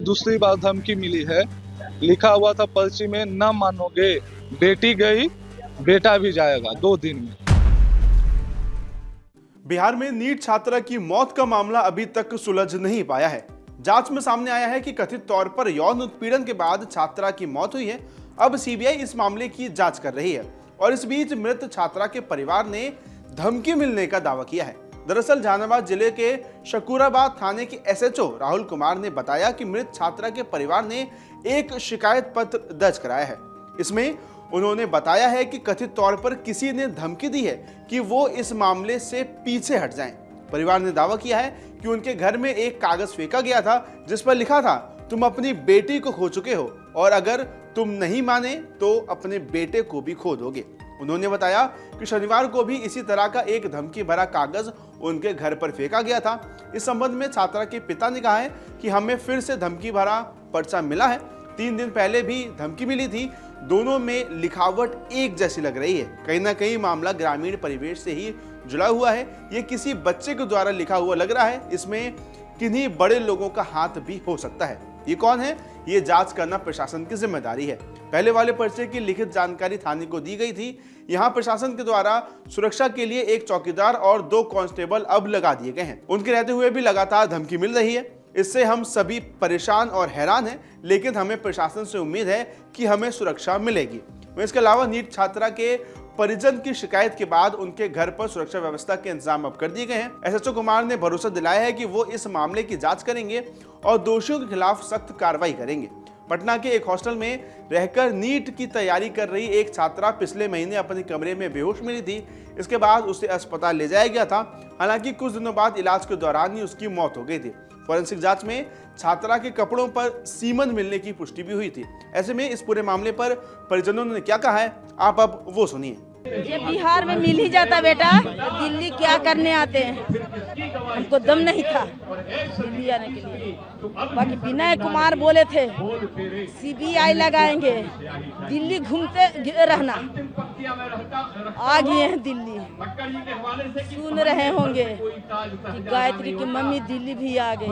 दूसरी बार धमकी मिली है। लिखा हुआ था पर्ची में, न मानोगे बेटी गई बेटा भी जाएगा 2 दिन में। बिहार में नीट छात्रा की मौत का मामला अभी तक सुलझ नहीं पाया है। जांच में सामने आया है कि कथित तौर पर यौन उत्पीड़न के बाद छात्रा की मौत हुई है। अब सीबीआई इस मामले की जांच कर रही है और इस बीच मृत छात्रा के परिवार ने धमकी मिलने का दावा किया है। दरअसल जहानाबाद जिले के शकूराबाद थाने के एसएचओ राहुल कुमार ने बताया कि मृत छात्रा के परिवार ने एक शिकायत पत्र दर्ज कराया है। इसमें उन्होंने बताया है कि कथित तौर पर किसी ने धमकी दी है कि वो इस मामले से पीछे हट जाएं। परिवार ने दावा किया है कि उनके घर में एक कागज फेंका गया था जिस पर लिखा था, तुम अपनी बेटी को खो चुके हो और अगर तुम नहीं माने तो अपने बेटे को भी खो दोगे। उन्होंने बताया कि शनिवार को भी इसी तरह का एक धमकी भरा कागज उनके घर पर फेंका गया था। इस संबंध में छात्रा के पिता ने कहा है कि हमें फिर से धमकी भरा पर्चा मिला है। 3 दिन पहले भी धमकी मिली थी। दोनों में लिखावट एक जैसी लग रही है। कहीं ना कहीं मामला ग्रामीण परिवेश से ही जुड़ा हुआ है। ये किसी बच्चे के द्वारा लिखा हुआ लग रहा है। इसमें किन्हीं बड़े लोगों का हाथ भी हो सकता है। ये कौन है, ये जांच करना प्रशासन की जिम्मेदारी है। पहले वाले पर्चे की लिखित जानकारी थाने को दी गई थी। यहाँ प्रशासन के द्वारा सुरक्षा के लिए एक चौकीदार और 2 कांस्टेबल अब लगा दिए गए हैं। उनके रहते हुए भी लगातार धमकी मिल रही है। इससे हम सभी परेशान और हैरान हैं, लेकिन हमें प्रशासन से उम्मीद है कि हमें सुरक्षा मिलेगी। इसके अलावा नीट छात्रा के परिजन की शिकायत के बाद उनके घर पर सुरक्षा व्यवस्था के इंतजाम अब कर दिए गए हैं। एसएचओ कुमार ने भरोसा दिलाया है कि वो इस मामले की जांच करेंगे और दोषियों के खिलाफ सख्त कार्रवाई करेंगे। पटना के एक हॉस्टल में रहकर नीट की तैयारी कर रही एक छात्रा पिछले महीने अपने कमरे में बेहोश मिली थी। इसके बाद उसे अस्पताल ले जाया गया था। हालांकि कुछ दिनों बाद इलाज के दौरान ही उसकी मौत हो गई थी। फॉरेंसिक जांच में छात्रा के कपड़ों पर सीमन मिलने की पुष्टि भी हुई थी। ऐसे में इस पूरे मामले पर परिजनों ने क्या कहा है, आप अब वो सुनिए। ये बिहार में मिल ही जाता बेटा, दिल्ली क्या करने आते हैं, हमको दम नहीं था दिल्ली आने के लिए। बाकी विनय कुमार बोले थे सीबीआई लगाएंगे, दिल्ली घूमते रहना। आ गए हैं दिल्ली, सुन रहे होंगे कि गायत्री की मम्मी दिल्ली भी आ गई।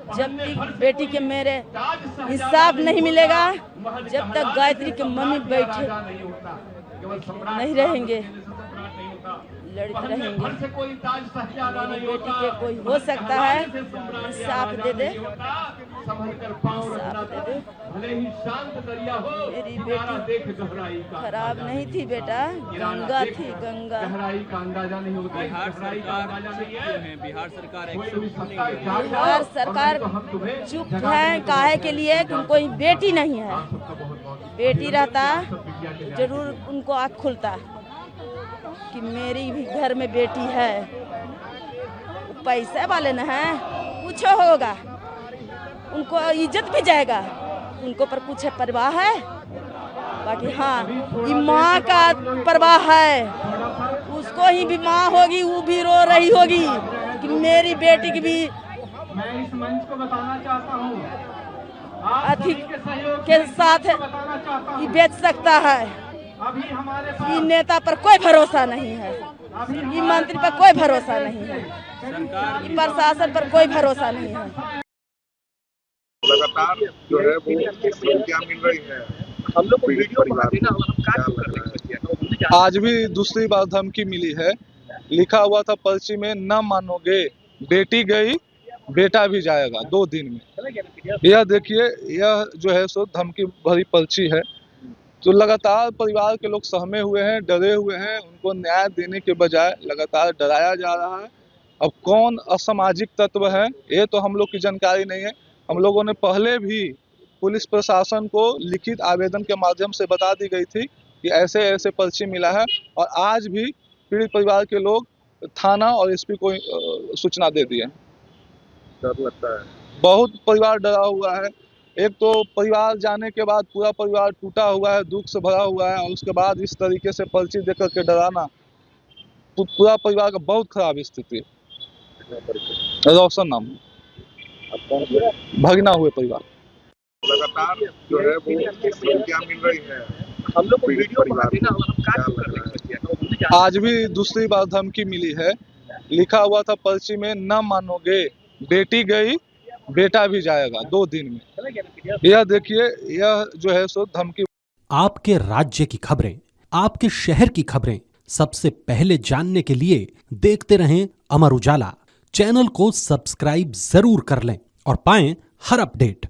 जब तक बेटी के मेरे हिसाब नहीं मिलेगा, जब तक गायत्री के मम्मी बैठे नहीं रहेंगे, लड़ते रहेंगे। मेरी बेटी के कोई हो सकता है इंसाफ दे दे, इंसाफ दे दे। मेरी बेटी खराब नहीं थी बेटा, गंगा थी, गंगा। बिहार सरकार चुप है, काहे के लिए कि उनको बेटी नहीं है। बेटी रहता जरूर उनको आँख खुलता कि मेरी भी घर में बेटी है। पैसे वाले न हैं, कुछ होगा, उनको इज्जत भी जाएगा, उनको पर कुछ परवाह है। बाकी हाँ, ये माँ का परवाह है, उसको ही भी माँ होगी, वो भी रो रही होगी कि मेरी बेटी की भी मैं इस मंच को बताना चाहता हूँ, अधिक के साथ ये बेच सकता है। ये नेता पर कोई भरोसा नहीं है, ये मंत्री पर कोई भरोसा नहीं है, ये प्रशासन पर कोई भरोसा नहीं है। लगातार जो है वो धमकियां मिल रही है। हम लोग आज भी दूसरी बार धमकी मिली है। लिखा हुआ था पर्ची में, न मानोगे बेटी गई बेटा भी जाएगा 2 दिन में। यह देखिए, यह जो है सो धमकी भरी पर्ची है। तो लगातार परिवार के लोग सहमे हुए हैं, डरे हुए हैं। उनको न्याय देने के बजाय लगातार डराया जा रहा है। अब कौन असामाजिक तत्व है ये तो हम लोग की जानकारी नहीं है। हम लोगों ने पहले भी पुलिस प्रशासन को लिखित आवेदन के माध्यम से बता दी गई थी कि ऐसे ऐसे पर्ची मिला है, और आज भी पीड़ित परिवार के लोग थाना और एसपी को सूचना दे दिए। डर लगता है, बहुत परिवार डरा हुआ है। एक तो परिवार जाने के बाद पूरा परिवार टूटा हुआ है, दुख से भरा हुआ है, और उसके बाद इस तरीके से पर्ची देख करके डराना, पूरा परिवार का बहुत खराब स्थिति है। रोशन नाम भगना हुए परिवार। लगातार जो है वो धमकियां मिल रही है। हम लोग पीड़ित परिवार को आज भी दूसरी बार धमकी मिली है। लिखा हुआ था पर्ची में, न मानोगे बेटी गई बेटा भी जाएगा 2 दिन में। यह देखिए, यह जो है सो धमकी। आपके राज्य की खबरें, आपके शहर की खबरें सबसे पहले जानने के लिए देखते रहें अमर उजाला। चैनल को सब्सक्राइब जरूर कर लें और पाएं हर अपडेट।